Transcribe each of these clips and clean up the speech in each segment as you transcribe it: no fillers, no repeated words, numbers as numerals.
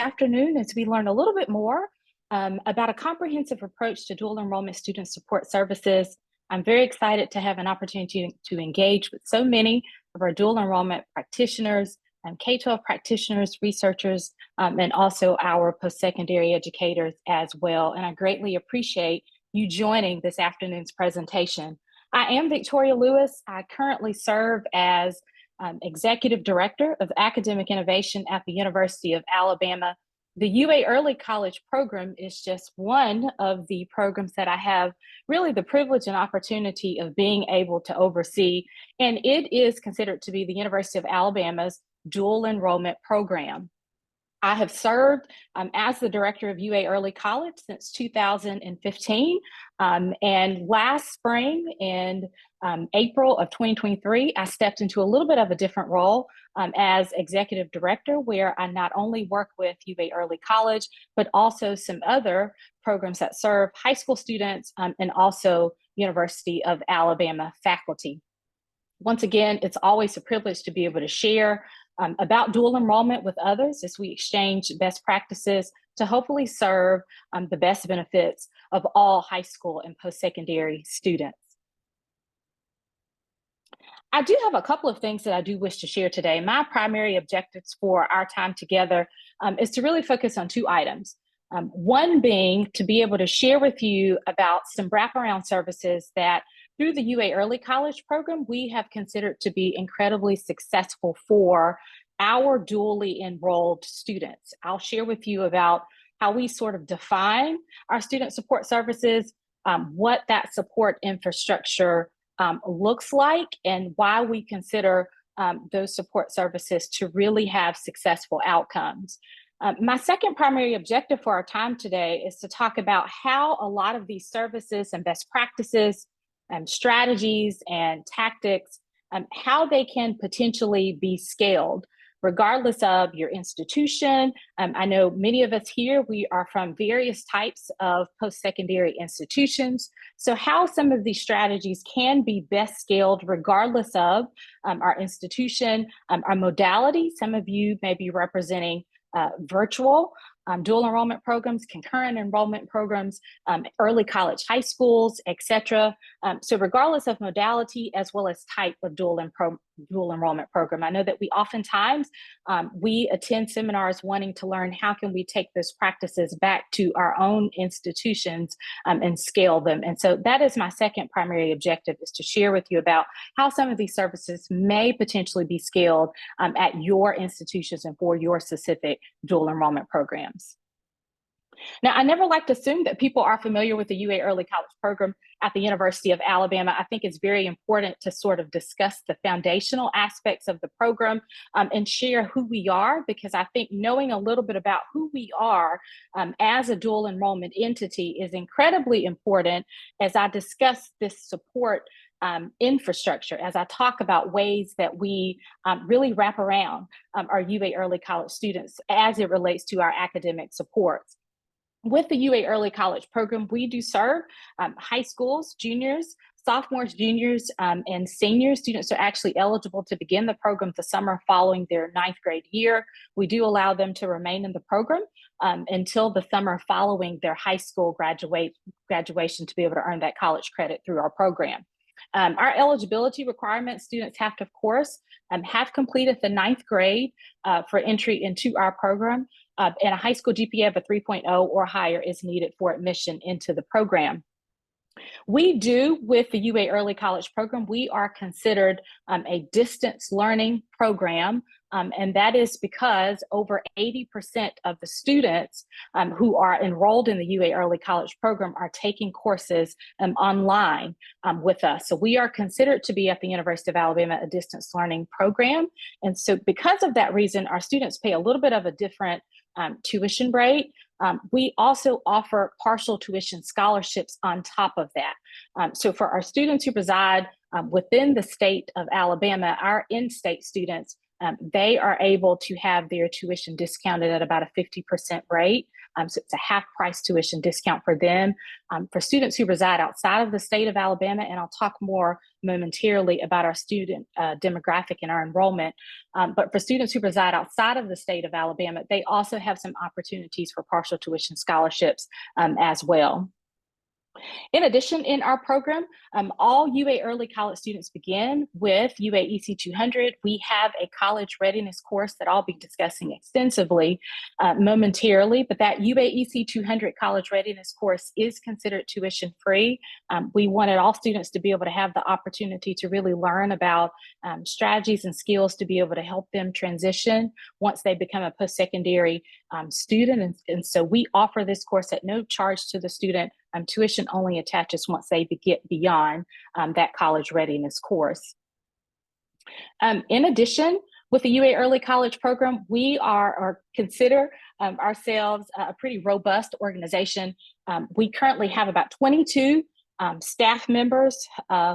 Afternoon as we learn a little bit more about a comprehensive approach to dual enrollment student support services. I'm very excited to have an opportunity to engage with so many of our dual enrollment practitioners and K-12 practitioners, researchers, and also our post-secondary educators as well. And I greatly appreciate you joining this afternoon's presentation. I am Victoria Lewis. I currently serve as Executive Director of Academic Innovation at the University of Alabama. The UA Early College program is just one of the programs that I have really the privilege and opportunity of being able to oversee, and it is considered to be the University of Alabama's dual enrollment program. I have served as the director of UA Early College since 2015. And last spring in April of 2023, I stepped into a little bit of a different role as executive director, where I not only work with UA Early College, but also some other programs that serve high school students and also University of Alabama faculty. Once again, it's always a privilege to be able to share about dual enrollment with others as we exchange best practices to hopefully serve the best benefits of all high school and post-secondary students. I do have a couple of things that I do wish to share today. My primary objectives for our time together is to really focus on two items. One being to be able to share with you about some wraparound services that through the UA Early College program, we have considered to be incredibly successful for our dually enrolled students. I'll share with you about how we sort of define our student support services, what that support infrastructure looks like, and why we consider those support services to really have successful outcomes. My second primary objective for our time today is to talk about how a lot of these services and best practices and strategies and tactics, how they can potentially be scaled regardless of your institution. I know many of us here, we are from various types of post-secondary institutions. So how some of these strategies can be best scaled regardless of our institution, our modality. Some of you may be representing virtual dual enrollment programs, concurrent enrollment programs, early college high schools, etc. So regardless of modality as well as type of dual enrollment program, I know that we oftentimes we attend seminars wanting to learn how can we take those practices back to our own institutions and scale them. And so that is my second primary objective, is to share with you about how some of these services may potentially be scaled at your institutions and for your specific dual enrollment programs. Now, I never like to assume that people are familiar with the UA Early College program at the University of Alabama. I think it's very important to sort of discuss the foundational aspects of the program and share who we are, because I think knowing a little bit about who we are as a dual enrollment entity is incredibly important as I discuss this support infrastructure, as I talk about ways that we really wrap around our UA Early College students as it relates to our academic supports. With the UA Early College program, we do serve high schools, juniors, sophomores, juniors, and senior students are actually eligible to begin the program the summer following their 9th grade year. We do allow them to remain in the program until the summer following their high school graduation to be able to earn that college credit through our program. Our eligibility requirements, students have to, of course, have completed the 9th grade for entry into our program, and a high school GPA of a 3.0 or higher is needed for admission into the program. We do, with the UA Early College program, we are considered a distance learning program, and that is because over 80% of the students who are enrolled in the UA Early College program are taking courses online with us. So we are considered to be at the University of Alabama a distance learning program. And so because of that reason, our students pay a little bit of a different tuition rate. We also offer partial tuition scholarships on top of that. So for our students who reside within the state of Alabama, our in-state students, they are able to have their tuition discounted at about a 50% rate So it's a half price tuition discount for them. For students who reside outside of the state of Alabama, and I'll talk more momentarily about our student demographic and our enrollment, but for students who reside outside of the state of Alabama, they also have some opportunities for partial tuition scholarships as well. In addition, in our program, all UA Early College students begin with UA EC 200. We have a college readiness course that I'll be discussing extensively momentarily, but that UA EC 200 college readiness course is considered tuition free. We wanted all students to be able to have the opportunity to really learn about strategies and skills to be able to help them transition once they become a post-secondary student. And so we offer this course at no charge to the student. Tuition only attaches once they get beyond that college readiness course. In addition, with the UA Early College program, we consider ourselves a pretty robust organization. We currently have about 22 staff members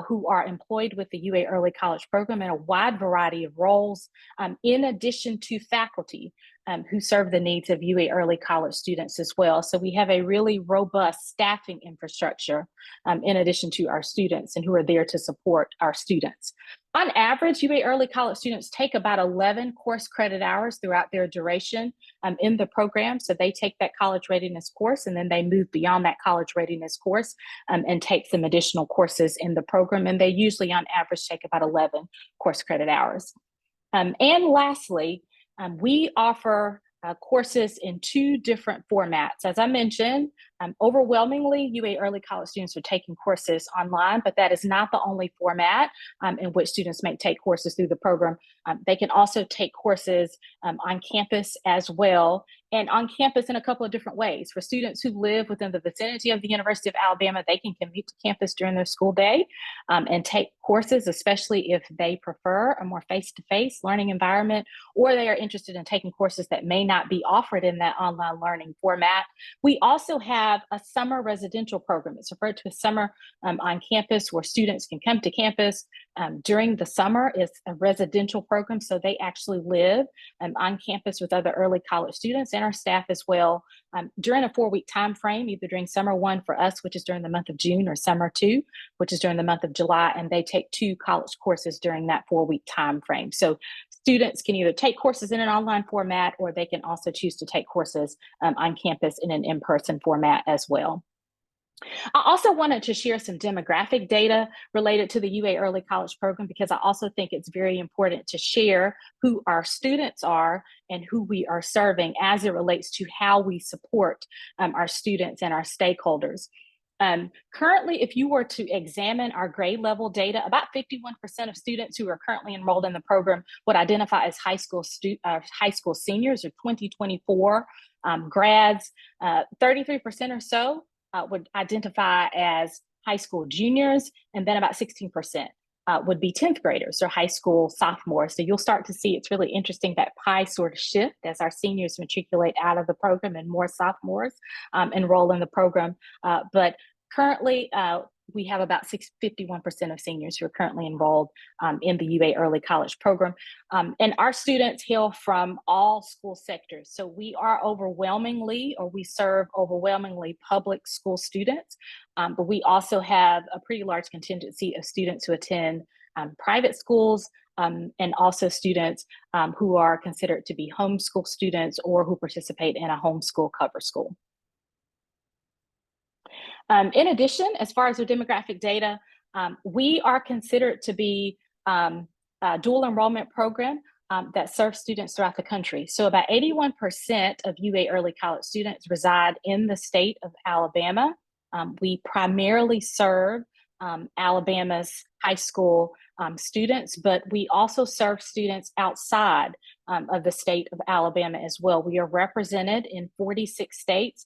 who are employed with the UA Early College program in a wide variety of roles, in addition to faculty who serve the needs of UA Early College students as well. So we have a really robust staffing infrastructure in addition to our students and who are there to support our students. On average, UA Early College students take about 11 course credit hours throughout their duration in the program. So they take that college readiness course and then they move beyond that college readiness course and take some additional courses in the program. And they usually on average take about 11 course credit hours. And lastly, we offer courses in two different formats. As I mentioned, overwhelmingly, UA Early College students are taking courses online, but that is not the only format in which students may take courses through the program. They can also take courses on campus as well, and on campus in a couple of different ways. For students who live within the vicinity of the University of Alabama, they can commute to campus during their school day and take courses, especially if they prefer a more face-to-face learning environment, or they are interested in taking courses that may not be offered in that online learning format. We also have a summer residential program. It's referred to as summer on campus, where students can come to campus during the summer. It's a residential program, so they actually live on campus with other early college students and our staff as well during a 4-week time frame, either during summer 1 for us, which is during the month of June, or summer 2, which is during the month of July, and they take 2 college courses during that 4-week time frame. So students can either take courses in an online format, or they can also choose to take courses on campus in an in-person format as well. I also wanted to share some demographic data related to the UA Early College program, because I also think it's very important to share who our students are and who we are serving as it relates to how we support our students and our stakeholders. Currently, if you were to examine our grade level data, about 51% of students who are currently enrolled in the program would identify as high school seniors or 2024 grads. 33% or so would identify as high school juniors, and then about 16% would be 10th graders or high school sophomores. So you'll start to see, it's really interesting, that pie sort of shift as our seniors matriculate out of the program and more sophomores enroll in the program. But currently, we have about 51% of seniors who are currently enrolled in the UA Early College program. And our students hail from all school sectors. So we serve overwhelmingly public school students, but we also have a pretty large contingency of students who attend private schools, and also students who are considered to be homeschool students or who participate in a homeschool cover school. In addition, as far as the demographic data, we are considered to be a dual enrollment program that serves students throughout the country. So about 81% of UA Early College students reside in the state of Alabama. We primarily serve Alabama's high school students, but we also serve students outside of the state of Alabama as well. We are represented in 46 states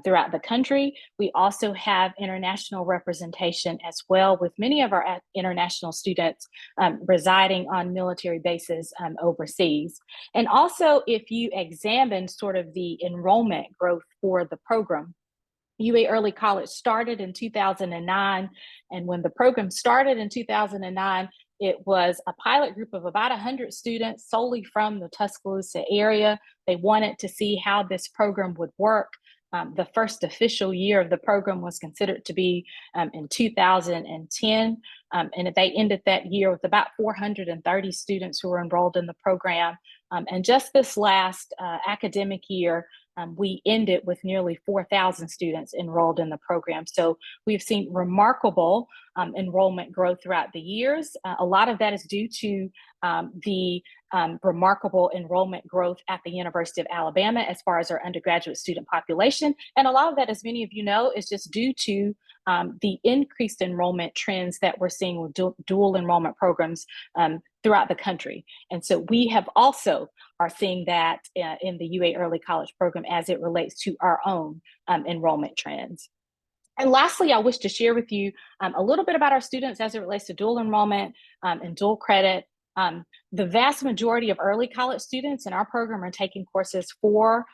throughout the country. We also have international representation as well, with many of our international students residing on military bases overseas. And also, if you examine sort of the enrollment growth for the program, UA Early College started in 2009, and when the program started in 2009, it was a pilot group of about 100 students solely from the Tuscaloosa area. They wanted to see how this program would work. The first official year of the program was considered to be in 2010, and they ended that year with about 430 students who were enrolled in the program. And just this last academic year, we ended with nearly 4,000 students enrolled in the program. So we've seen remarkable enrollment growth throughout the years. A lot of that is due to the remarkable enrollment growth at the University of Alabama as far as our undergraduate student population. And a lot of that, as many of you know, is just due to the increased enrollment trends that we're seeing with dual enrollment programs throughout the country. And so we have also are seeing that in the UA Early College program as it relates to our own enrollment trends. And lastly, I wish to share with you a little bit about our students as it relates to dual enrollment and dual credit. The vast majority of early college students in our program are taking courses for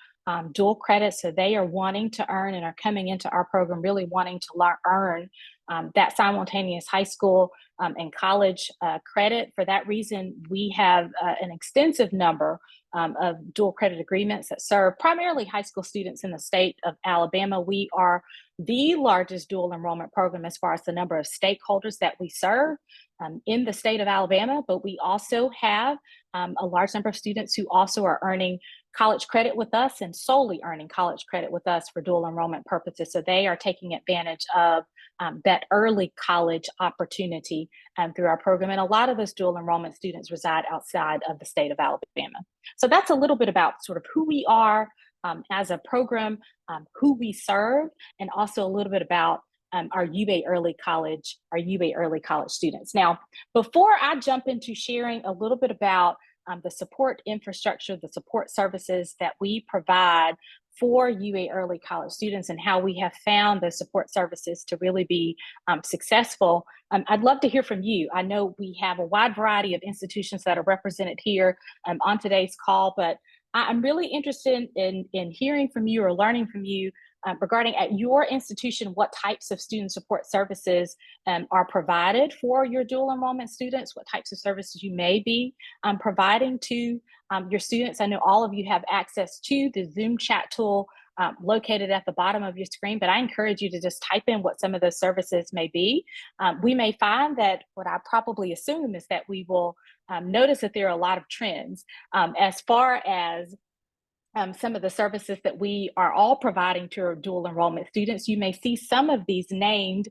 dual credit. So they are wanting to earn and are coming into our program really wanting to earn that simultaneous high school and college credit. For that reason, we have an extensive number of dual credit agreements that serve primarily high school students in the state of Alabama. We are the largest dual enrollment program as far as the number of stakeholders that we serve in the state of Alabama, but we also have a large number of students who also are earning college credit with us and solely earning college credit with us for dual enrollment purposes. So they are taking advantage of that early college opportunity through our program. And a lot of those dual enrollment students reside outside of the state of Alabama. So that's a little bit about sort of who we are as a program, who we serve, and also a little bit about our UA Early College students. Now, before I jump into sharing a little bit about the support infrastructure, the support services that we provide for UA Early College students and how we have found those support services to really be successful, I'd love to hear from you. I know we have a wide variety of institutions that are represented here on today's call, but I'm really interested in hearing from you or learning from you regarding at your institution, what types of student support services are provided for your dual enrollment students, what types of services you may be providing to your students. I know all of you have access to the Zoom chat tool located at the bottom of your screen, but I encourage you to just type in what some of those services may be. We may find that what I probably assume is that we will notice that there are a lot of trends as far as some of the services that we are all providing to our dual enrollment students. You may see some of these named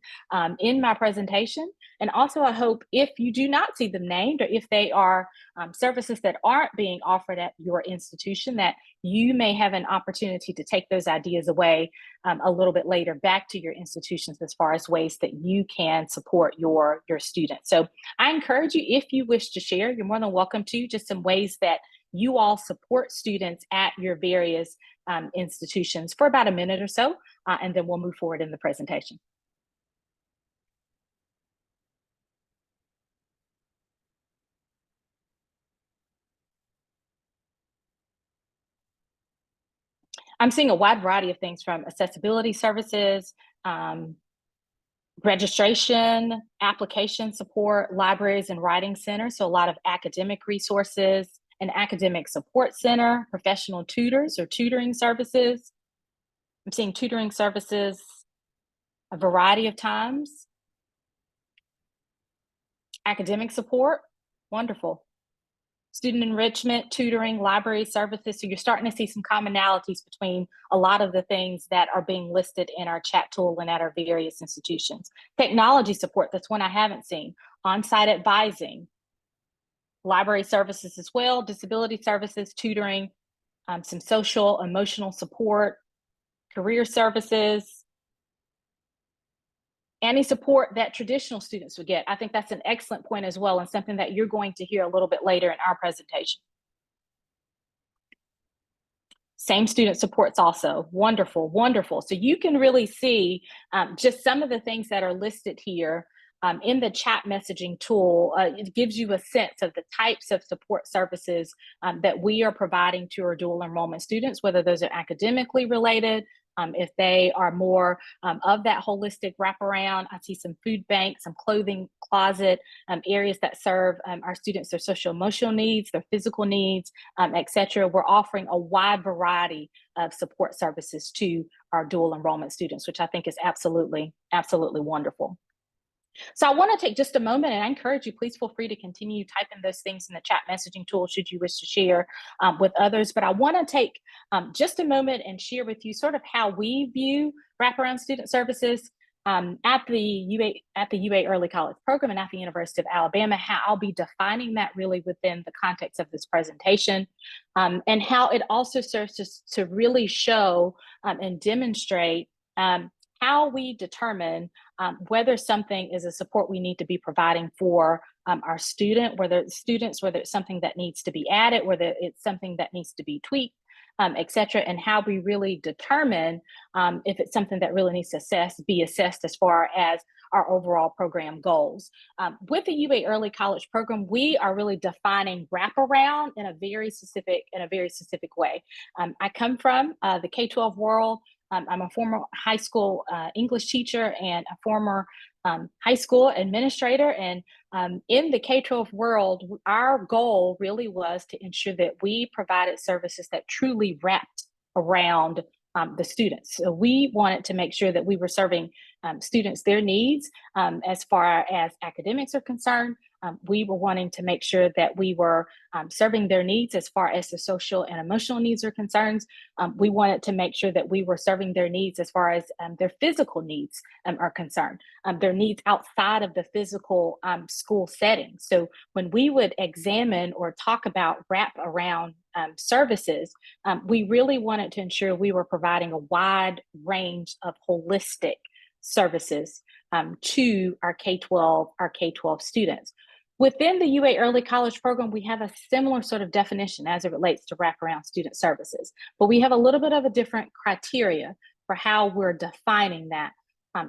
in my presentation. And also, I hope if you do not see them named, or if they are services that aren't being offered at your institution, that you may have an opportunity to take those ideas away a little bit later back to your institutions as far as ways that you can support your students. So I encourage you, if you wish to share, you're more than welcome to, just some ways that you all support students at your various institutions for about a minute or so, and then we'll move forward in the presentation. I'm seeing a wide variety of things from accessibility services, registration, application support, libraries and writing centers, so a lot of academic resources, an academic support center, professional tutors or tutoring services. I'm seeing tutoring services a variety of times. Academic support, wonderful. Student enrichment, tutoring, library services. So you're starting to see some commonalities between a lot of the things that are being listed in our chat tool and at our various institutions. Technology support, that's one I haven't seen. On-site advising, library services as well, disability services, tutoring, some social, emotional support, career services, any support that traditional students would get. I think that's an excellent point as well, and something that you're going to hear a little bit later in our presentation. Same student supports also. Wonderful, wonderful. So you can really see just some of the things that are listed here in the chat messaging tool. It gives you a sense of the types of support services that we are providing to our dual enrollment students, whether those are academically related, if they are more of that holistic wraparound. I see some food banks, some clothing closet, areas that serve our students, their social emotional needs, their physical needs, etc. We're offering a wide variety of support services to our dual enrollment students, which I think is absolutely, absolutely wonderful. So I want to take just a moment, and I encourage you, please feel free to continue typing those things in the chat messaging tool should you wish to share with others. But I want to take just a moment and share with you sort of how we view wraparound student services at the UA Early College Program and at the University of Alabama, how I'll be defining that really within the context of this presentation, and how it also serves to really show and demonstrate how we determine whether something is a support we need to be providing for our whether it's something that needs to be added, whether it's something that needs to be tweaked, etc., and how we really determine if it's something that really needs to be assessed as far as our overall program goals. With the UA Early College Program, we are really defining wraparound in a very specific way. I come from the K-12 world. I'm a former high school English teacher and a former high school administrator. And in the K-12 world, our goal really was to ensure that we provided services that truly wrapped around the students. So we wanted to make sure that we were serving students their needs as far as academics are concerned. We were wanting to make sure that we were serving their needs as far as the social and emotional needs are concerned. We wanted to make sure that we were serving their needs as far as their physical needs are concerned, their needs outside of the physical school setting. So when we would examine or talk about wrap around services, we really wanted to ensure we were providing a wide range of holistic services to our K-12 students. Within the UA Early College Program, we have a similar sort of definition as it relates to wraparound student services, but we have a little bit of a different criteria for how we're defining that.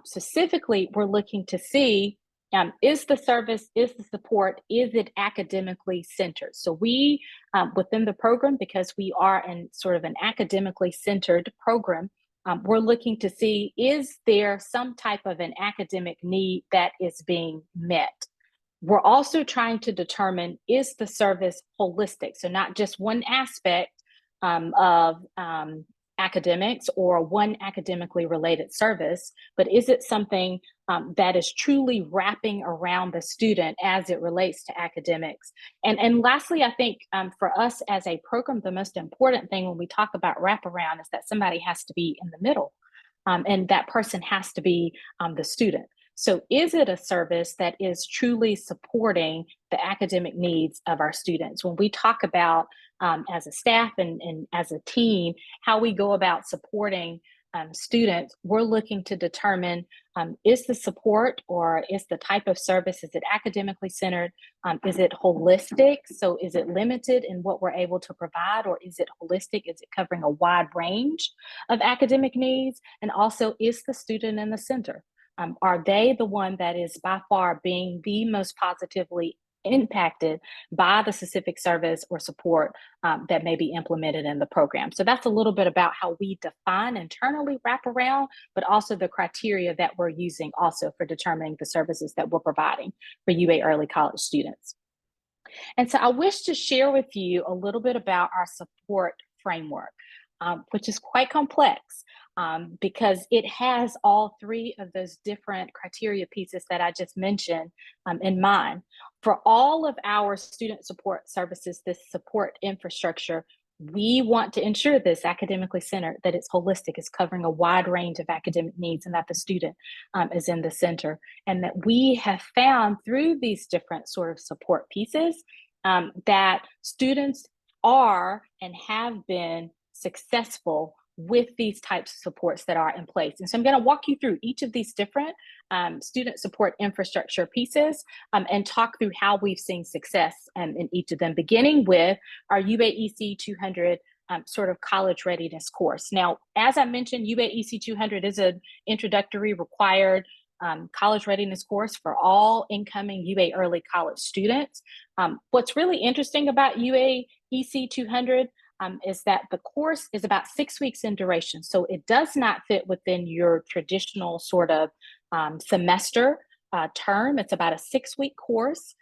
Specifically, we're looking to see, is the service, is the support, is it academically centered? So we, within the program, because we are in sort of an academically centered program, we're looking to see, is there some type of an academic need that is being met? We're also trying to determine, is the service holistic? So not just one aspect of academics or one academically related service, but is it something that is truly wrapping around the student as it relates to academics? And lastly, I think for us as a program, the most important thing when we talk about wraparound is that somebody has to be in the middle, and that person has to be the student. So is it a service that is truly supporting the academic needs of our students? When we talk about as a staff and as a team, how we go about supporting students, we're looking to determine, is the support or is the type of service, is it academically centered? Is it holistic? So is it limited in what we're able to provide, or is it holistic? Is it covering a wide range of academic needs? And also, is the student in the center? Are they the one that is by far being the most positively impacted by the specific service or support that may be implemented in the program? So that's a little bit about how we define internally wraparound, but also the criteria that we're using also for determining the services that we're providing for UA Early College students. And so I wish to share with you a little bit about our support framework, which is quite complex. Because it has all three of those different criteria pieces that I just mentioned in mind. For all of our student support services, this support infrastructure, we want to ensure this academically centered, that it's holistic, it's covering a wide range of academic needs, and that the student is in the center. And that we have found through these different sort of support pieces that students are and have been successful with these types of supports that are in place. And so I'm going to walk you through each of these different student support infrastructure pieces and talk through how we've seen success in each of them, beginning with our UAEC 200 sort of college readiness course. Now, as I mentioned, UAEC 200 is an introductory required college readiness course for all incoming UA early college students. What's really interesting about UAEC 200 is that the course is about 6 weeks in duration. So it does not fit within your traditional sort of semester term. It's about a 6 week course.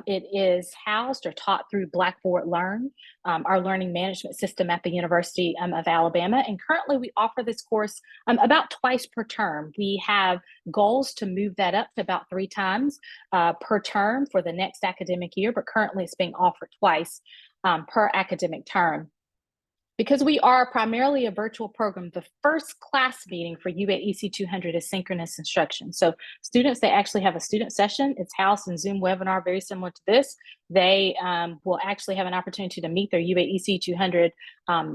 It is housed or taught through Blackboard Learn, our learning management system at the University of Alabama. And currently we offer this course about twice per term. We have goals to move that up to about 3 times per term for the next academic year, but currently it's being offered twice per academic term. Because we are primarily a virtual program, the first class meeting for UAEC 200 is synchronous instruction. So students, they actually have a student session. It's housed in Zoom webinar, very similar to this. They will actually have an opportunity to meet their UAEC 200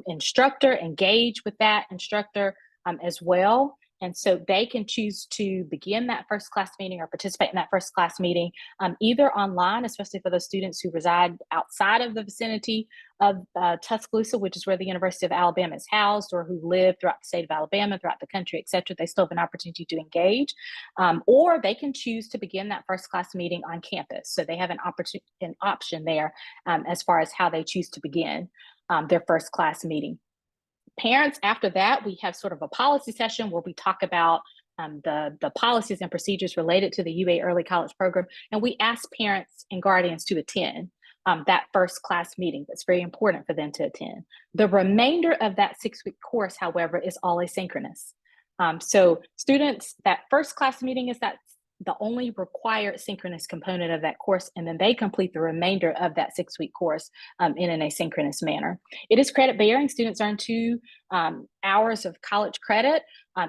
instructor, engage with that instructor as well. And so they can choose to begin that first class meeting or participate in that first class meeting either online, especially for those students who reside outside of the vicinity of Tuscaloosa, which is where the University of Alabama is housed, or who live throughout the state of Alabama, throughout the country, et cetera. They still have an opportunity to engage. Or they can choose to begin that first class meeting on campus. So they have an option there as far as how they choose to begin their first class meeting. Parents, after that, we have sort of a policy session where we talk about the policies and procedures related to the UA Early College program. And we ask parents and guardians to attend that first class meeting. That's very important for them to attend. The remainder of that 6-week course, however, is all asynchronous. So students, that first class meeting is the only required synchronous component of that course, and then they complete the remainder of that 6-week course in an asynchronous manner. It is credit bearing. Students earn 2 hours of college credit.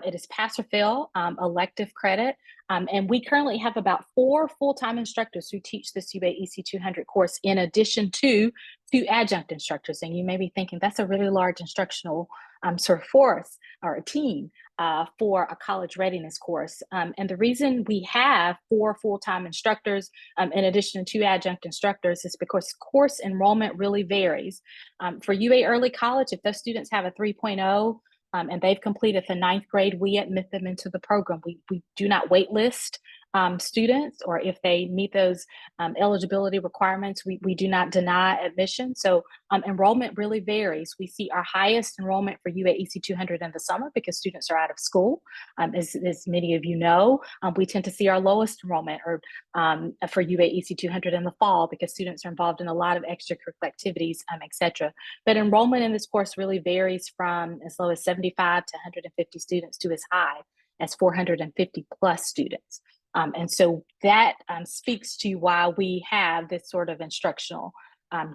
It is pass or fail elective credit. And we currently have about 4 full-time instructors who teach this UAEC 200 course in addition to 2 adjunct instructors. And you may be thinking that's a really large instructional sort of force or a team for a college readiness course. And the reason we have 4 full-time instructors in addition to 2 adjunct instructors is because course enrollment really varies. For UA Early College, if those students have a 3.0 and they've completed the 9th grade, we admit them into the program. We do not wait list students, or if they meet those eligibility requirements, we do not deny admission. So enrollment really varies. We see our highest enrollment for UAEC 200 in the summer because students are out of school. As many of you know, we tend to see our lowest enrollment for UAEC 200 in the fall because students are involved in a lot of extracurricular activities, et cetera. But enrollment in this course really varies from as low as 75 to 150 students to as high as 450 plus students. And so that speaks to why we have this sort of instructional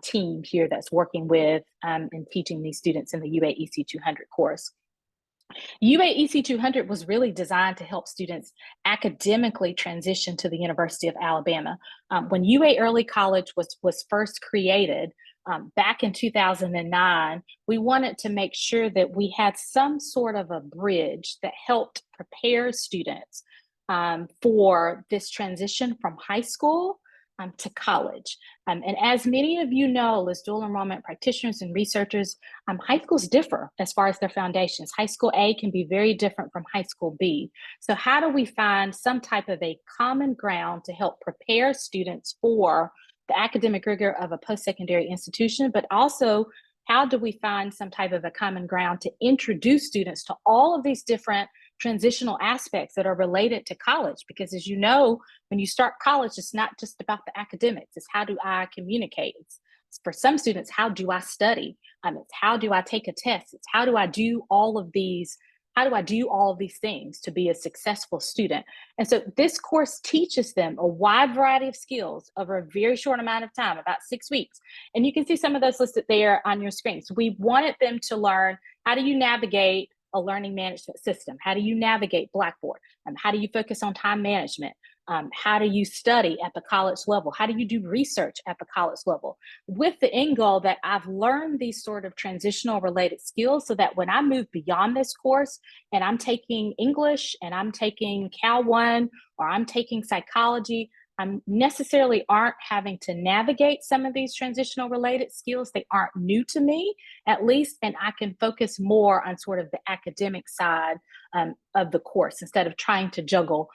team here that's working with and teaching these students in the UAEC 200 course. UAEC 200 was really designed to help students academically transition to the University of Alabama. When UA Early College was first created back in 2009, we wanted to make sure that we had some sort of a bridge that helped prepare students for this transition from high school to college. And as many of you know, as dual enrollment practitioners and researchers, high schools differ as far as their foundations. High school A can be very different from high school B. So how do we find some type of a common ground to help prepare students for the academic rigor of a post-secondary institution, but also how do we find some type of a common ground to introduce students to all of these different transitional aspects that are related to college? Because as you know, when you start college, it's not just about the academics. It's how do I communicate? It's for some students, how do I study? It's how do I take a test? It's how do I do all of these? How do I do all of these things to be a successful student? And so this course teaches them a wide variety of skills over a very short amount of time, about 6 weeks. And you can see some of those listed there on your screen. So we wanted them to learn, how do you navigate a learning management system? How do you navigate Blackboard? How do you focus on time management? How do you study at the college level? How do you do research at the college level? With the end goal that I've learned these sort of transitional related skills so that when I move beyond this course and I'm taking English and I'm taking Cal 1 or I'm taking psychology, I necessarily aren't having to navigate some of these transitional related skills. They aren't new to me, at least, and I can focus more on sort of the academic side of the course instead of trying to juggle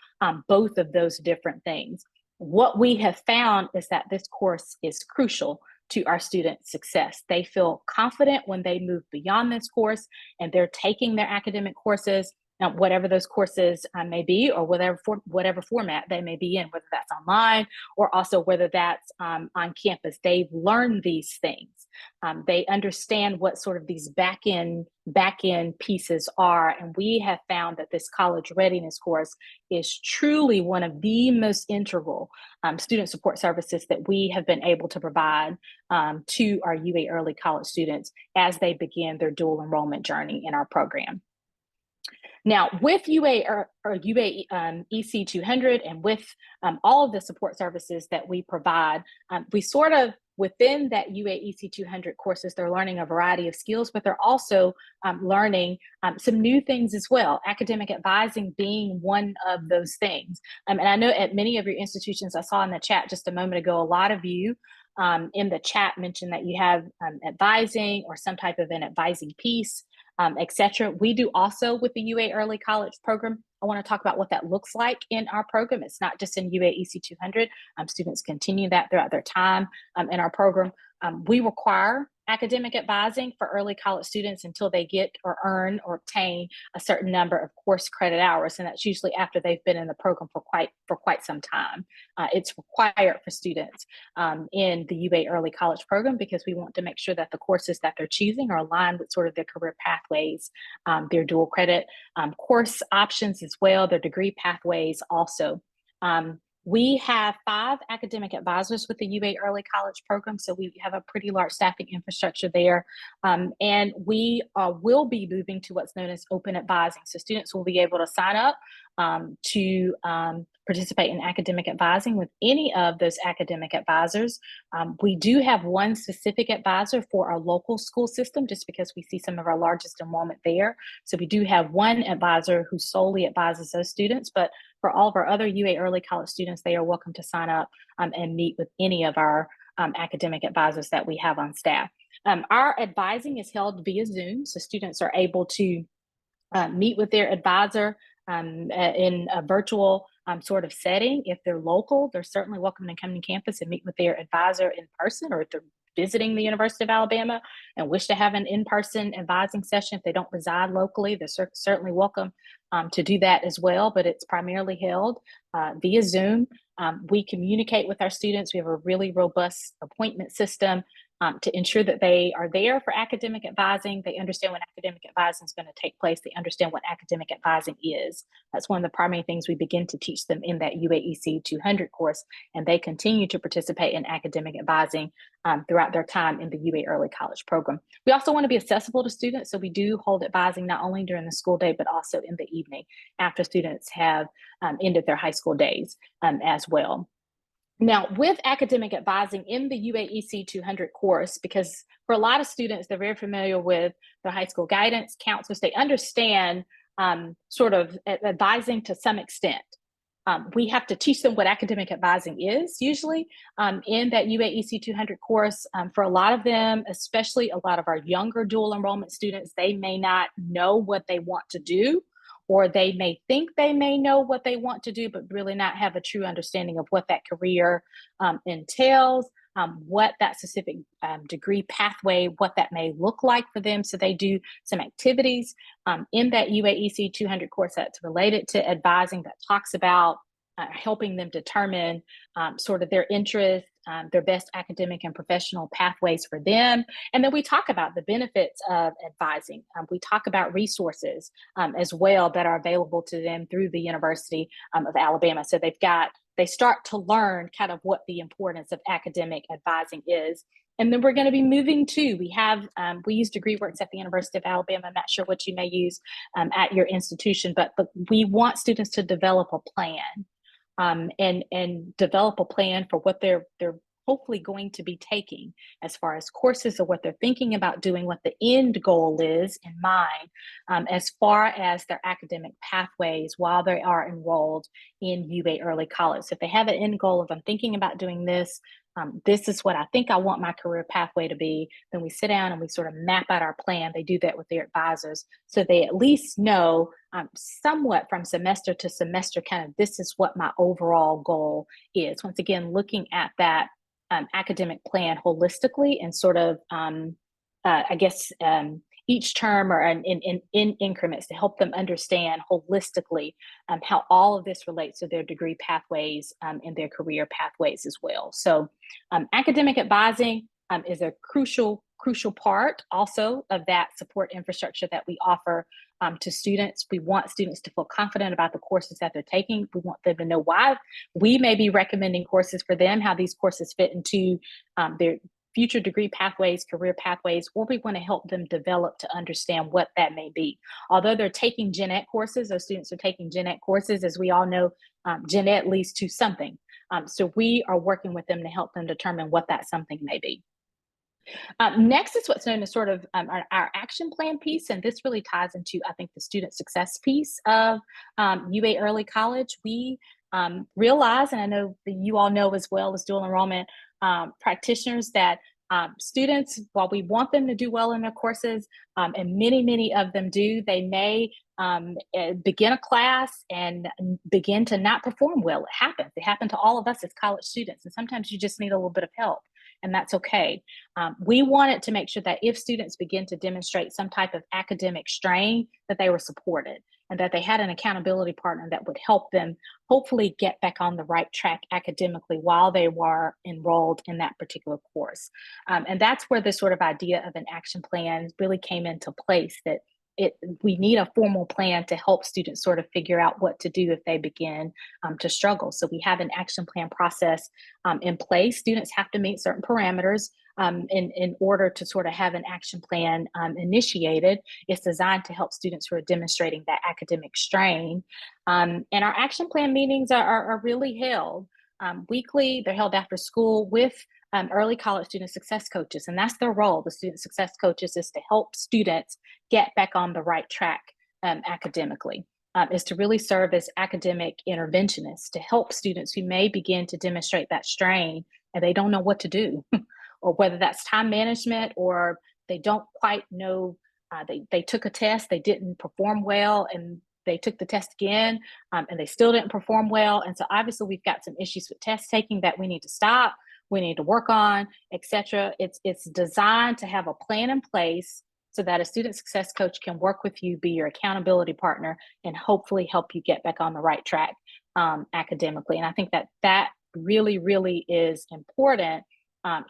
both of those different things. What we have found is that this course is crucial to our students' success. They feel confident when they move beyond this course and they're taking their academic courses, whatever those courses may be, or whatever format they may be in, whether that's online or also whether that's on campus. They've learned these things. They understand what sort of these back end pieces are, and we have found that this college readiness course is truly one of the most integral student support services that we have been able to provide to our UA early college students as they begin their dual enrollment journey in our program. Now, with UA or UA EC 200 and with all of the support services that we provide, we sort of, within that UA EC 200 courses, they're learning a variety of skills, but they're also learning some new things as well, academic advising being one of those things. And I know at many of your institutions, I saw in the chat just a moment ago, a lot of you in the chat mentioned that you have advising or some type of an advising piece, etc. We do also with the UA Early College program. I want to talk about what that looks like in our program. It's not just in UA EC 200. Students continue that throughout their time in our program. We require academic advising for early college students until they get or earn or obtain a certain number of course credit hours, and that's usually after they've been in the program for quite some time. It's required for students in the UA Early College program because we want to make sure that the courses that they're choosing are aligned with sort of their career pathways, their dual credit course options as well, their degree pathways also. We have 5 academic advisors with the UA Early College program, so we have a pretty large staffing infrastructure there. And we will be moving to what's known as open advising. So students will be able to sign up to participate in academic advising with any of those academic advisors. We do have one specific advisor for our local school system, just because we see some of our largest enrollment there. So we do have one advisor who solely advises those students, but for all of our other UA Early College students, they are welcome to sign up and meet with any of our academic advisors that we have on staff. Our advising is held via Zoom, so students are able to meet with their advisor in a virtual sort of setting. If they're local, they're certainly welcome to come to campus and meet with their advisor in person, or if they're visiting the University of Alabama and wish to have an in-person advising session, if they don't reside locally, they're certainly welcome to do that as well, but it's primarily held via Zoom. We communicate with our students. We have a really robust appointment system to ensure that they are there for academic advising. They understand when academic advising is going to take place. They understand what academic advising is. That's one of the primary things we begin to teach them in that UAEC 200 course, and they continue to participate in academic advising throughout their time in the UA Early College program. We also want to be accessible to students, so we do hold advising not only during the school day, but also in the evening after students have ended their high school days as well. Now, with academic advising in the UAEC 200 course, because for a lot of students, they're very familiar with their high school guidance counselors. They understand sort of advising to some extent. We have to teach them what academic advising is usually in that UAEC 200 course. For a lot of them, especially a lot of our younger dual enrollment students, they may not know what they want to do, or they may think they may know what they want to do, but really not have a true understanding of what that career entails, what that specific degree pathway, what that may look like for them. So they do some activities in that UAEC 200 course that's related to advising, that talks about helping them determine sort of their interests, their best academic and professional pathways for them. And then we talk about the benefits of advising. We talk about resources as well that are available to them through the University of Alabama. So they start to learn kind of what the importance of academic advising is. And then we're going to be moving to, we use DegreeWorks at the University of Alabama. I'm not sure what you may use at your institution, but we want students to develop a plan. And develop a plan for what they're hopefully going to be taking as far as courses, or what they're thinking about doing, what the end goal is in mind, as far as their academic pathways while they are enrolled in UA Early College. So if they have an end goal of, I'm thinking about doing this, this is what I think I want my career pathway to be, then we sit down and we sort of map out our plan. They do that with their advisors, so they at least know somewhat from semester to semester, kind of, this is what my overall goal is. Once again, looking at that academic plan holistically and sort of, each term or in increments to help them understand holistically how all of this relates to their degree pathways and their career pathways as well. So academic advising is a crucial part also of that support infrastructure that we offer to students. We want students to feel confident about the courses that they're taking. We want them to know why we may be recommending courses for them, how these courses fit into their future degree pathways, career pathways, or we want to help them develop to understand what that may be. Although they're taking gen ed courses, or students are taking gen ed courses, as we all know, gen ed leads to something. So we are working with them to help them determine what that something may be. Next is what's known as sort of our action plan piece, and this really ties into, I think, the student success piece of UA Early College. We realize, and I know that you all know as well as dual enrollment practitioners, that students, while we want them to do well in their courses, and many of them do, they may begin a class and begin to not perform well. It happens. It happened to all of us as college students, and sometimes you just need a little bit of help. And that's okay. We wanted to make sure that if students begin to demonstrate some type of academic strain, that they were supported and that they had an accountability partner that would help them hopefully get back on the right track academically while they were enrolled in that particular course. And that's where the sort of idea of an action plan really came into place, that we need a formal plan to help students sort of figure out what to do if they begin to struggle. So we have an action plan process in place. Students have to meet certain parameters in order to sort of have an action plan initiated. It's designed to help students who are demonstrating that academic strain. And our action plan meetings are really held weekly. They're held after school with early college student success coaches, and that's their role. The student success coaches is to help students get back on the right track academically, is to really serve as academic interventionists to help students who may begin to demonstrate that strain and they don't know what to do, or whether that's time management or they don't quite know, they took a test, they didn't perform well, and they took the test again and they still didn't perform well. And so obviously we've got some issues with test taking that we need to stop, we need to work on, etc. It's designed to have a plan in place so that a student success coach can work with you, be your accountability partner, and hopefully help you get back on the right track academically. And I think that really is important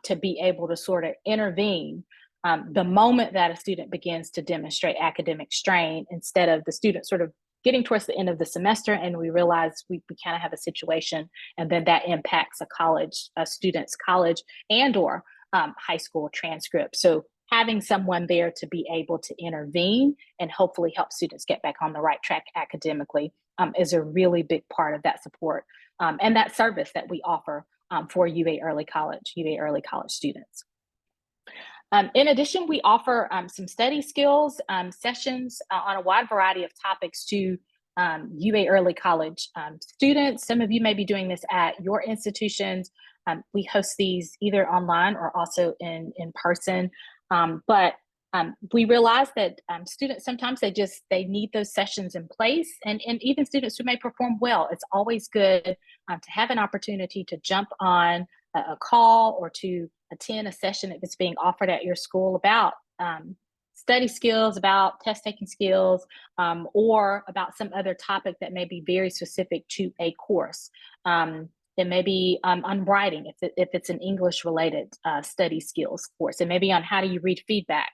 to be able to sort of intervene the moment that a student begins to demonstrate academic strain, instead of the student sort of getting towards the end of the semester and we realize we kind of have a situation, and then that impacts a student's college and or high school transcript. So having someone there to be able to intervene and hopefully help students get back on the right track academically is a really big part of that support and that service that we offer for UA Early College students. In addition, we offer some study skills sessions on a wide variety of topics to UA Early College students. Some of you may be doing this at your institutions. We host these either online or also in person. But we realize that students, sometimes they need those sessions in place, and even students who may perform well, it's always good to have an opportunity to jump on a call or to attend a session if it's being offered at your school about study skills, about test taking skills, or about some other topic that may be very specific to a course. It may be on writing, if it's an English related study skills course. It may be on how do you read feedback.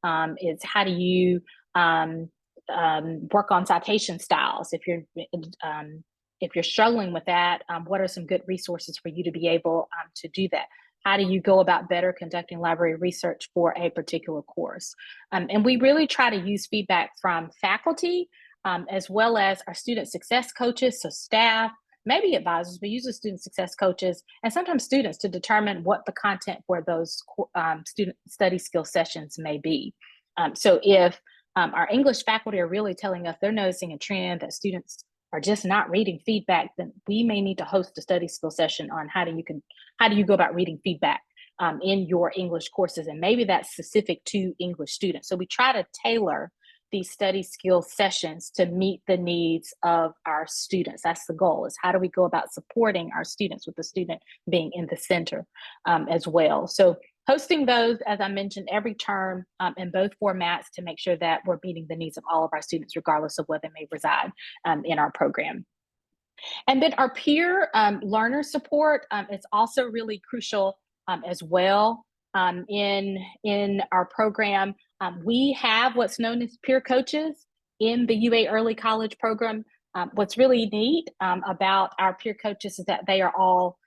It's how do you work on citation styles. If you're struggling with that, what are some good resources for you to be able to do that? How do you go about better conducting library research for a particular course? And we really try to use feedback from faculty as well as our student success coaches, so staff, maybe advisors, but usually student success coaches, and sometimes students, to determine what the content for those student study skill sessions may be. So if our English faculty are really telling us they're noticing a trend that students are just not reading feedback, then we may need to host a study skill session on how do you go about reading feedback in your English courses, and maybe that's specific to English students. So we try to tailor these study skill sessions to meet the needs of our students. That's the goal, is how do we go about supporting our students, with the student being in the center as well. So hosting those, as I mentioned, every term in both formats to make sure that we're meeting the needs of all of our students, regardless of where they may reside in our program. And then our peer learner support is also really crucial as well in our program. We have what's known as peer coaches in the UA Early College program. What's really neat about our peer coaches is that they are all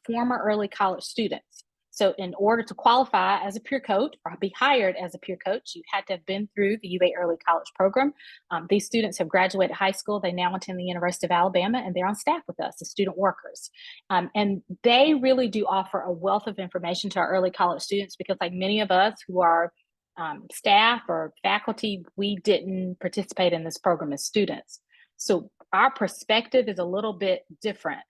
former early college students. So in order to qualify as a peer coach or be hired as a peer coach, you had to have been through the UA Early College program. These students have graduated high school. They now attend the University of Alabama, and they're on staff with us as student workers. And they really do offer a wealth of information to our early college students, because like many of us who are staff or faculty, we didn't participate in this program as students. So our perspective is a little bit different.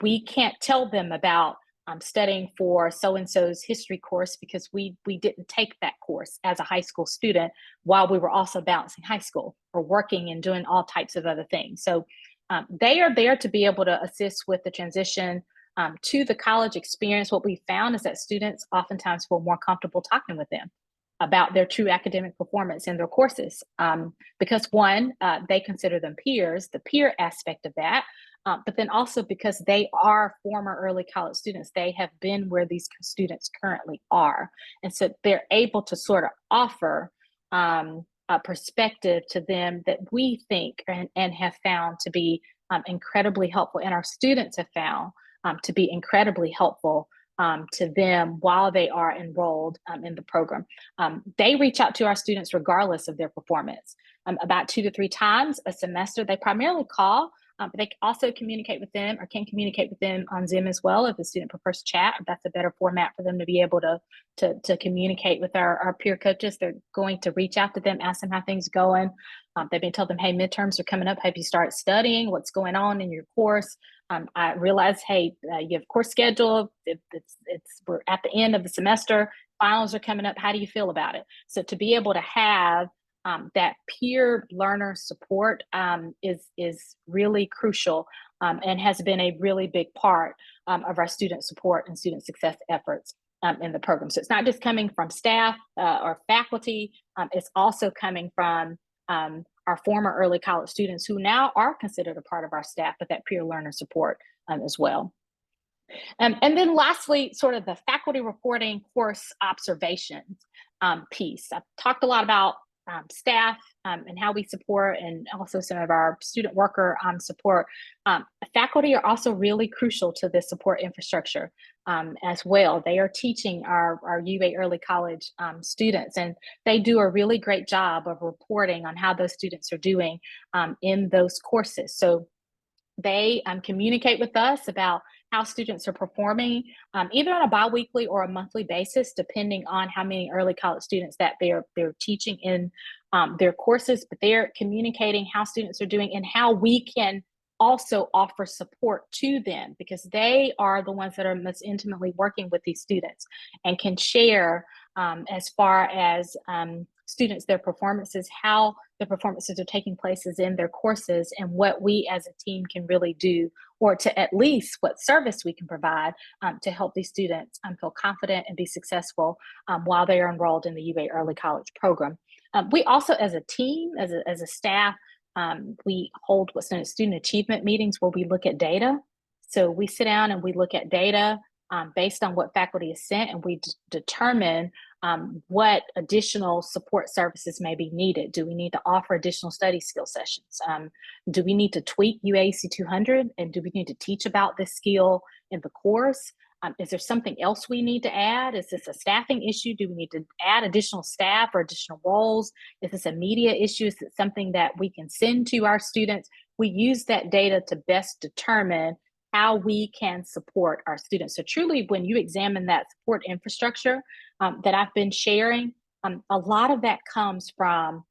We can't tell them about studying for so-and-so's history course, because we didn't take that course as a high school student while we were also balancing high school or working and doing all types of other things. So they are there to be able to assist with the transition to the college experience. What we found is that students oftentimes feel more comfortable talking with them about their true academic performance in their courses, because one, they consider them peers, the peer aspect of that, but then also because they are former early college students, they have been where these students currently are. And so they're able to sort of offer a perspective to them that we think and have found to be incredibly helpful, and our students have found to be incredibly helpful to them while they are enrolled in the program. They reach out to our students regardless of their performance. About 2 to 3 times a semester, they primarily call, but they also communicate with them, or can communicate with them on Zoom as well. If the student prefers chat, that's a better format for them to be able to communicate with our peer coaches. They're going to reach out to them, ask them how things are going. They may tell them, hey, midterms are coming up. Have you started studying? What's going on in your course? I realize, hey, you have course schedule. We're at the end of the semester. Finals are coming up. How do you feel about it? So to be able to have that peer learner support is really crucial and has been a really big part of our student support and student success efforts in the program. So it's not just coming from staff or faculty, it's also coming from our former early college students who now are considered a part of our staff, but that peer learner support as well. And then lastly, sort of the faculty reporting course observations piece. I've talked a lot about staff and how we support, and also some of our student worker support. Faculty are also really crucial to this support infrastructure as well. They are teaching our UA early college students, and they do a really great job of reporting on how those students are doing in those courses. So they communicate with us about how students are performing, either on a biweekly or a monthly basis, depending on how many early college students that they're teaching in their courses. But they're communicating how students are doing and how we can also offer support to them, because they are the ones that are most intimately working with these students and can share as far as students, their performances, how the performances are taking places in their courses, and what we as a team can really do, or to at least what service we can provide to help these students feel confident and be successful while they are enrolled in the UA Early College program. We also, as a team, as a staff, we hold what's known as student achievement meetings, where we look at data. So we sit down and we look at data based on what faculty is sent, and we determine what additional support services may be needed. Do we need to offer additional study skill sessions? Do we need to tweak UAC 200? And do we need to teach about this skill in the course? Is there something else we need to add? Is this a staffing issue? Do we need to add additional staff or additional roles? Is this a media issue? Is it something that we can send to our students? We use that data to best determine how we can support our students. So truly, when you examine that support infrastructure that I've been sharing, a lot of that comes from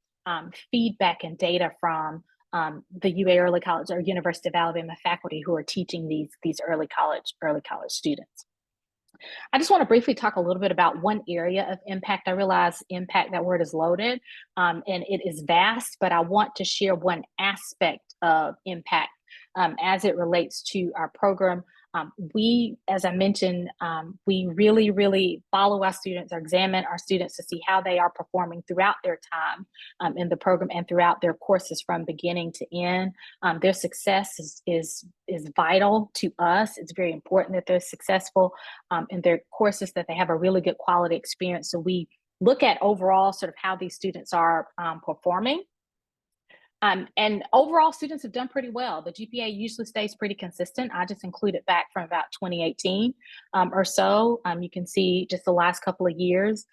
feedback and data from the UA Early College or University of Alabama faculty who are teaching these early college students. I just want to briefly talk a little bit about one area of impact. I realize impact, that word is loaded, and it is vast, but I want to share one aspect of impact as it relates to our program. We, as I mentioned, we really, really follow our students or examine our students to see how they are performing throughout their time in the program and throughout their courses from beginning to end. Their success is vital to us. It's very important that they're successful in their courses, that they have a really good quality experience. So we look at overall sort of how these students are performing. And overall, students have done pretty well. The GPA usually stays pretty consistent. I just included back from about 2018 or so. You can see just the last couple of years.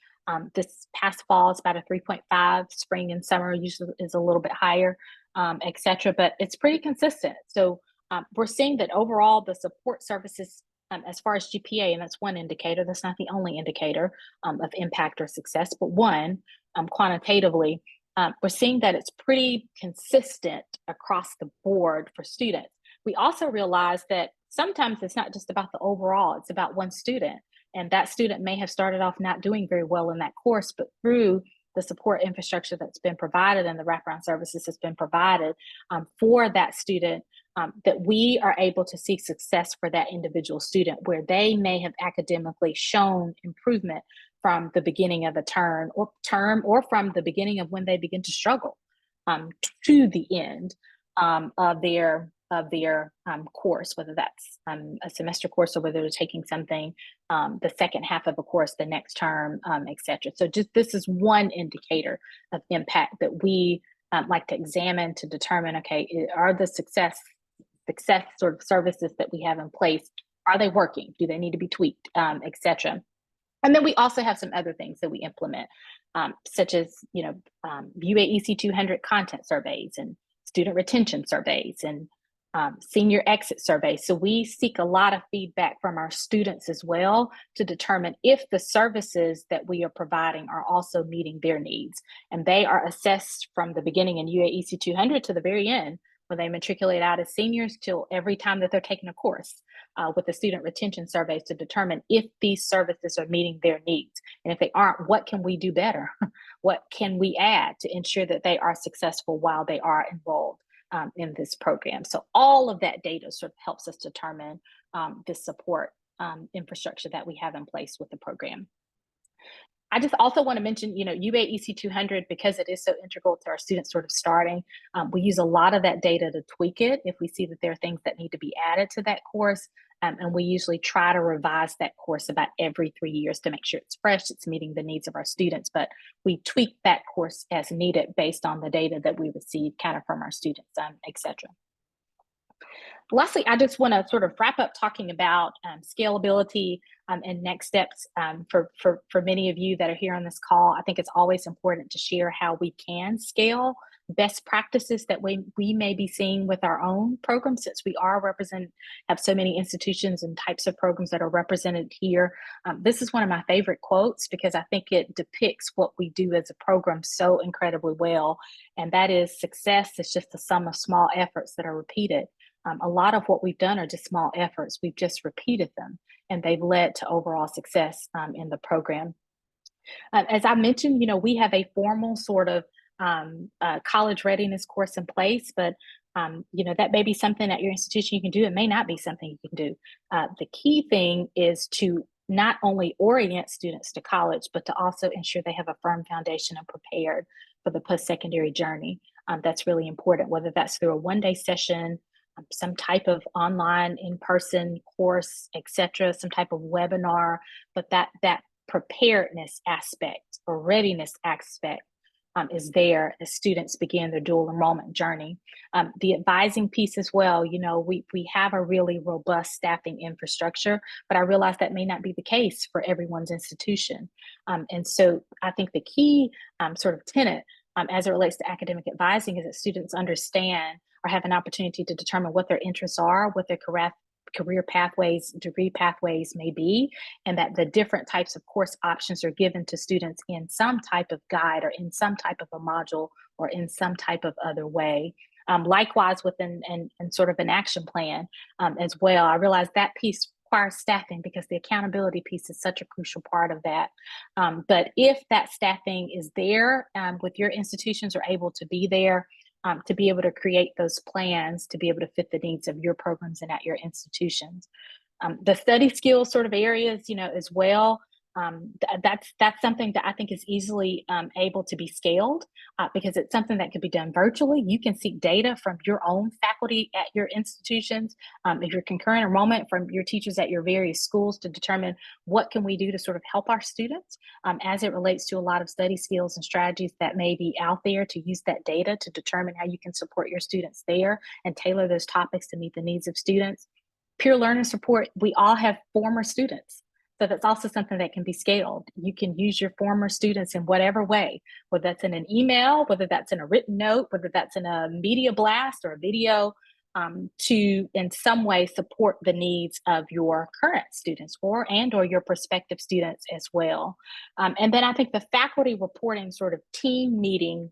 This past fall is about a 3.5. Spring and summer usually is a little bit higher, et cetera. But it's pretty consistent. So we're seeing that overall the support services as far as GPA, and that's one indicator, that's not the only indicator of impact or success, but one quantitatively, we're seeing that it's pretty consistent across the board for students. We also realize that sometimes it's not just about the overall, it's about one student. And that student may have started off not doing very well in that course, but through the support infrastructure that's been provided and the wraparound services that's been provided for that student, that we are able to see success for that individual student where they may have academically shown improvement from the beginning of a term or from the beginning of when they begin to struggle to the end of their course, whether that's a semester course or whether they're taking something the second half of a course the next term, et cetera. So just this is one indicator of impact that we like to examine to determine, okay, are the success sort of services that we have in place, are they working? Do they need to be tweaked, et cetera? And then we also have some other things that we implement, such as, UAEC 200 content surveys and student retention surveys and senior exit surveys. So we seek a lot of feedback from our students as well to determine if the services that we are providing are also meeting their needs. And they are assessed from the beginning in UAEC 200 to the very end, when they matriculate out as seniors, till every time that they're taking a course with the student retention surveys to determine if these services are meeting their needs. And if they aren't, what can we do better? What can we add to ensure that they are successful while they are enrolled in this program? So all of that data sort of helps us determine the support infrastructure that we have in place with the program. I just also want to mention, UAEC 200, because it is so integral to our students sort of starting, we use a lot of that data to tweak it if we see that there are things that need to be added to that course. And we usually try to revise that course about every 3 years to make sure it's fresh, it's meeting the needs of our students. But we tweak that course as needed based on the data that we receive kind of from our students, et cetera. Lastly, I just want to sort of wrap up talking about scalability and next steps for many of you that are here on this call. I think it's always important to share how we can scale best practices that we may be seeing with our own programs, since we have so many institutions and types of programs that are represented here. This is one of my favorite quotes because I think it depicts what we do as a program so incredibly well. And that is, success is just the sum of small efforts that are repeated. A lot of what we've done are just small efforts. We've just repeated them, and they've led to overall success in the program. As I mentioned, we have a formal sort of college readiness course in place, but that may be something at your institution you can do. It may not be something you can do. The key thing is to not only orient students to college, but to also ensure they have a firm foundation and prepared for the post-secondary journey. That's really important, whether that's through a one-day session, some type of online in-person course, et cetera, some type of webinar, but that preparedness aspect or readiness aspect is there as students begin their dual enrollment journey. The advising piece as well, we have a really robust staffing infrastructure, but I realize that may not be the case for everyone's institution. And so I think the key sort of tenet as it relates to academic advising is that students understand or have an opportunity to determine what their interests are, what their career pathways, degree pathways may be, and that the different types of course options are given to students in some type of guide or in some type of a module or in some type of other way. Likewise, within and sort of an action plan as well. I realize that piece, requires staffing because the accountability piece is such a crucial part of that. But if that staffing is there, with your institutions are able to be there, to be able to create those plans to be able to fit the needs of your programs and at your institutions. The study skills sort of areas, as well. That's something that I think is easily able to be scaled, because it's something that could be done virtually. You can seek data from your own faculty at your institutions, if you're concurrent enrollment from your teachers at your various schools, to determine what can we do to sort of help our students, as it relates to a lot of study skills and strategies that may be out there, to use that data to determine how you can support your students there and tailor those topics to meet the needs of students. Peer learner support, we all have former students. So that's also something that can be scaled. You can use your former students in whatever way, whether that's in an email, whether that's in a written note, whether that's in a media blast or a video, to in some way support the needs of your current students or your prospective students as well. And then I think the faculty reporting sort of team meeting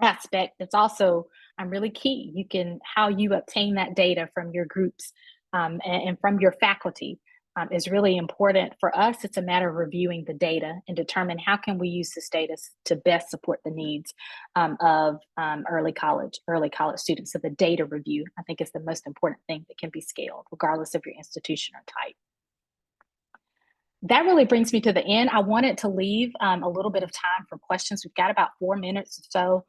aspect, that's also really key. You can how you obtain that data from your groups, and from your faculty, is really important. For us, it's a matter of reviewing the data and determine how can we use this data to best support the needs, of early college students. So the data review, I think, is the most important thing that can be scaled regardless of your institution or type. That really brings me to the end. I wanted to leave a little bit of time for questions. We've got about 4 minutes or so,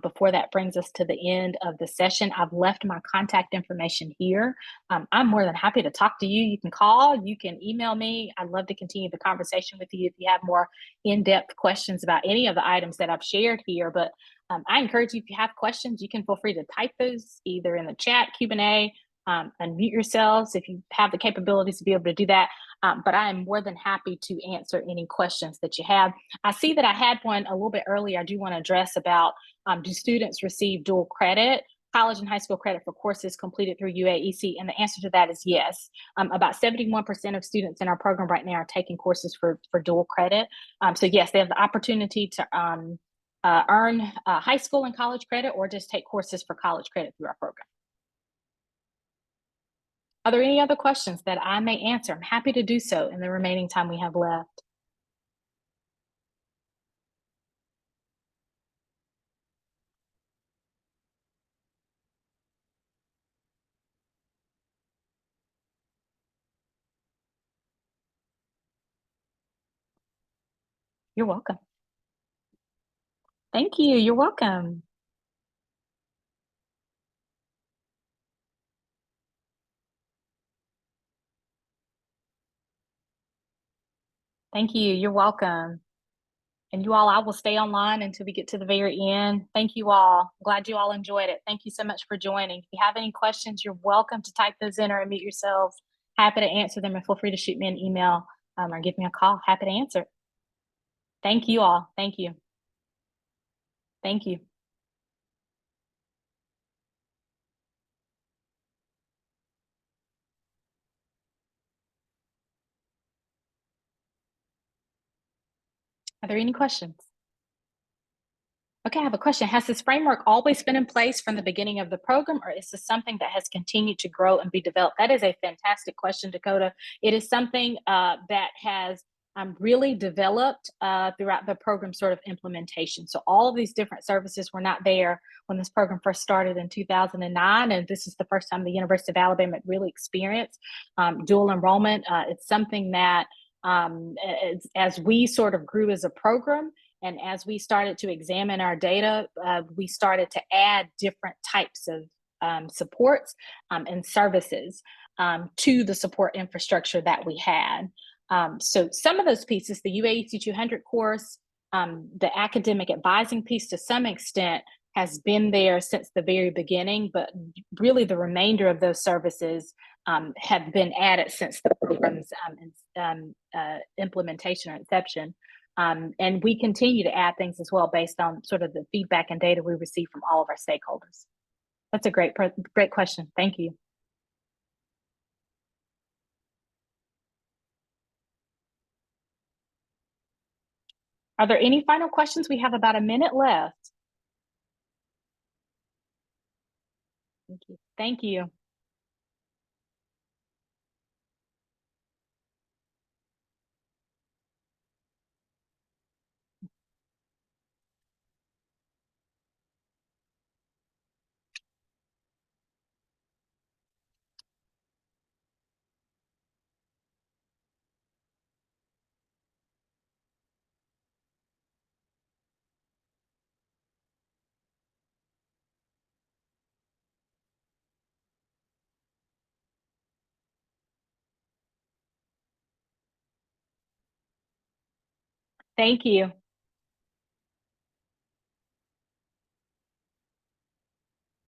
before that brings us to the end of the session. I've left my contact information here. I'm more than happy to talk to you. You can call, you can email me. I'd love to continue the conversation with you if you have more in-depth questions about any of the items that I've shared here. But I encourage you, if you have questions, you can feel free to type those either in the chat, Q&A, unmute yourselves if you have the capabilities to be able to do that. But I am more than happy to answer any questions that you have. I see that I had one a little bit earlier. I do want to address about, do students receive dual credit, college and high school credit for courses completed through UAEC? And the answer to that is yes. About 71% of students in our program right now are taking courses for dual credit. So yes, they have the opportunity to earn high school and college credit, or just take courses for college credit through our program. Are there any other questions that I may answer? I'm happy to do so in the remaining time we have left. You're welcome. Thank you. You're welcome. Thank you. You're welcome. And you all, I will stay online until we get to the very end. Thank you all. Glad you all enjoyed it. Thank you so much for joining. If you have any questions, you're welcome to type those in or unmute yourselves. Happy to answer them, and feel free to shoot me an email, or give me a call. Happy to answer. Thank you all. Thank you. Thank you. Are there any questions? Okay, I have a question. Has this framework always been in place from the beginning of the program, or is this something that has continued to grow and be developed? That is a fantastic question, Dakota. It is something that has really developed throughout the program sort of implementation. So all of these different services were not there when this program first started in 2009, and this is the first time the University of Alabama really experienced dual enrollment. It's something that, as we sort of grew as a program, and as we started to examine our data, we started to add different types of supports and services to the support infrastructure that we had. So some of those pieces, the UAEC 200 course, the academic advising piece, to some extent has been there since the very beginning, but really the remainder of those services have been added since the program's implementation or inception. And we continue to add things as well based on sort of the feedback and data we receive from all of our stakeholders. That's a great question. Thank you. Are there any final questions? We have about a minute left. Thank you. Thank you. Thank you.